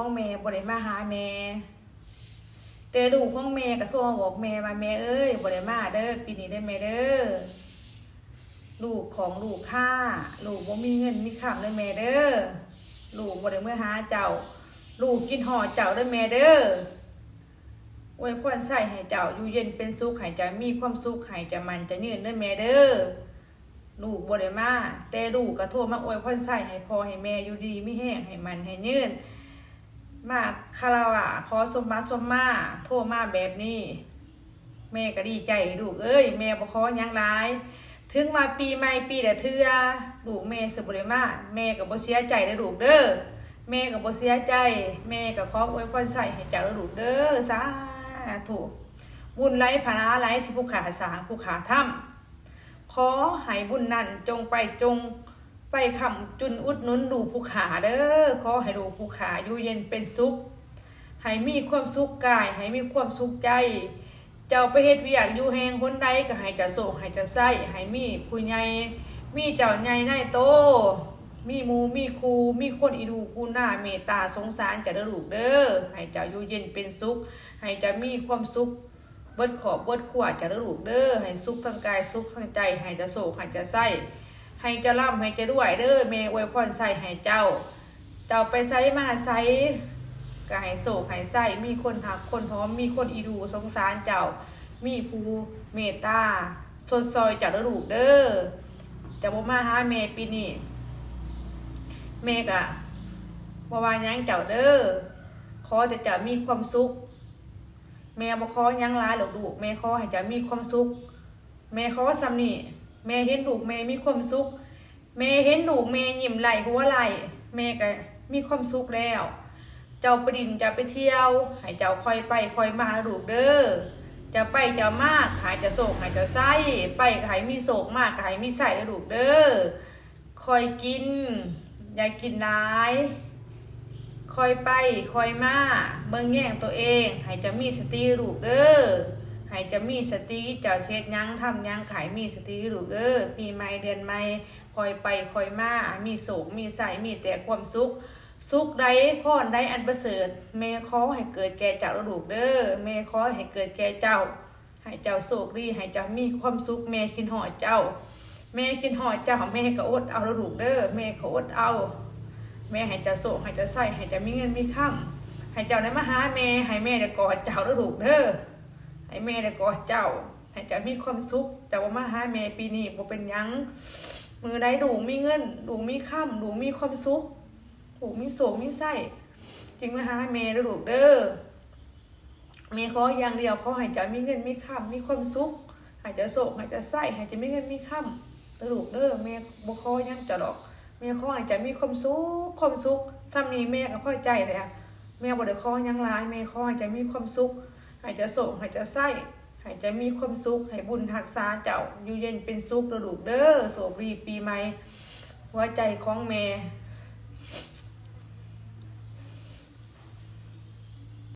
ของแม่บ่ได้มาหาแม่แต่ลูกของแม่ก็โทรมาบอกแม่ว่าแม่เอ้ยบ่ได้มาเด้อปีนี้ได้แม่เด้อลูกของลูกข้าลูกบ่มีเงินมีคำเด้อแม่เด้อลูกบ่ได้เมื่อหาเจ้าลูกกินหอดเจ้าเด้อแม่เด้ออวยพรใส่ให้เจ้าอยู่เย็นเป็นสุขให้เจ้ามีความสุขให้เจ้ามันจะยืนเด้อแม่เด้อลูกบ่ได้มาแต่ลูกก็โทรมาอวยพรใส่ให้พ่อให้แม่อยู่ดีมีแห้งให้มันให้ยืนมาคารวะขอสมมาโทรมาแบบนี้แม่ก็ดีใจลูกเอ้ยแม่บ่ขอหยังหลายถึงว่าปีใหม่ปีละเทื่อลูกแม่สิบ่ได้มาแม่ก็บ่เสียใจเด้อลูกเด้อแม่ก็บ่เสียใจแม่ก็ขออวยพรใส่ให้เจ้าลูกเด้อสาธุบุญไหลภาระไหลที่ผู้ขาสร้างผู้ขาทำขอให้บุญนั้นจงไปคำจุนอุดหนุนดูผู้ขาเด้อขอให้ดูผู้ขาอยู่เย็นเป็นสุขให้มีความสุขกายให้มีความสุขใจเจ้าไปเฮ็ดเวียกอยู่แห่งคนใดก็ให้เจ้าโศกให้เจ้าไส้ให้มีผู้ใหญ่มีเจ้าใหญ่นายโตมีหมู่มีครูมีคนอีดูกูหน้าเมตตาสงสารจะได้ลูกเด้อให้เจ้าอยู่เย็นเป็นสุขให้เจ้ามีความสุขเบิดขอบเบิดขวาจะได้ลูกเด้อให้สุขทางกายสุขทางใจให้เจ้าโศกให้เจ้าไส้ให้เจ้าร่ำให้เจ้าด้วยเด้อแม่อวยพรใส่ให้เจ้าไปไสมาไสก็ให้โศกให้ไส้มีคนหักคนหอมมีคนอีดูสงสารเจ้ามีผู้เมตตาสดซอยจะได้ลูกเด้อจะบ่มาหาแม่ปีนี้แม่ก็บ่ว่าหยังเจ้าเด้อขอแต่เจ้ามีความสุขแม่บ่ขอหยังหลายหรอกลูกแม่ขอให้เจ้ามีความสุขแม่ขอซ้ำนี่แม่เห็นลูกแม่มีความสุขแม่เห็นลูกแม่ยิ้มไหลหัวไหลแม่ก็มีความสุขแล้วเจ้าไปดินจะไปเที่ยวให้เจ้าค่อยไปค่อยมาลูกเด้อจะไปเจ้ามากหายจะโศกหายจะไส้ไปก็ให้มีโศกมากก็ให้มีไส้ลูกเด้อค่อยกินอย่ากินหลายคอยไปคอยมาเบิ่งแย่งตัวเองให้จะมีสติลูกเด้อให้จะมีสติจะเช็ดยั้งทำยั้งขายมีสติลูกเด้อปีใหม่เดือนใหม่คอยไปคอยมามีโศกมีใส่มีแต่ความสุขใดพรใดอันประเสริฐแม่ขอให้เกิดแก่เจ้าลูกเด้อแม่ขอให้เกิดแก่เจ้าให้เจ้าโศกดีให้เจ้ามีความสุขแม่คิดหอดเจ้าแม่คิดหอดเจ้าแม่ก็อดเอาลูกเด้อแม่ก็อดเอาแม่ให้เจ้าโศกให้เจ้าใส่ให้เจ้ามีเงินมีค่ำให้เจ้าได้มาหาแม่ให้แม่ได้กอดเจ้าลูกเด้อให้แม่ได้กอดเจ้าให้เจ้ามีความสุขเจ้ามาหาแม่ปีนี้บ่เป็นหยังมือใดดูมีเงินดูมีค่ำดูมีความสุขดูมีโศกมีไส้จึงมาหาแม่ลูกเด้อแม่ขออย่างเดียวขอให้เจ้ามีเงินมีค่ำมีความสุขให้เจ้าโศกให้เจ้าไส้ให้เจ้ามีเงินมีค่ำลูกเด้อแม่บ่ขอหยังเจ้าดอกแม่ขอให้เจ้ามีความสุขซ้ำนี้แม่ก็พอใจเลยแม่บ่ได้ขอหยังหลายแม่ขอให้เจ้ามีความสุขให้เจ้าโศกให้เจ้าไส้ให้เจ้ามีความสุขให้บุญรักษาเจ้าอยู่เย็นเป็นสุขลูกเด้อโศกดีปีใหม่หัวใจของแม่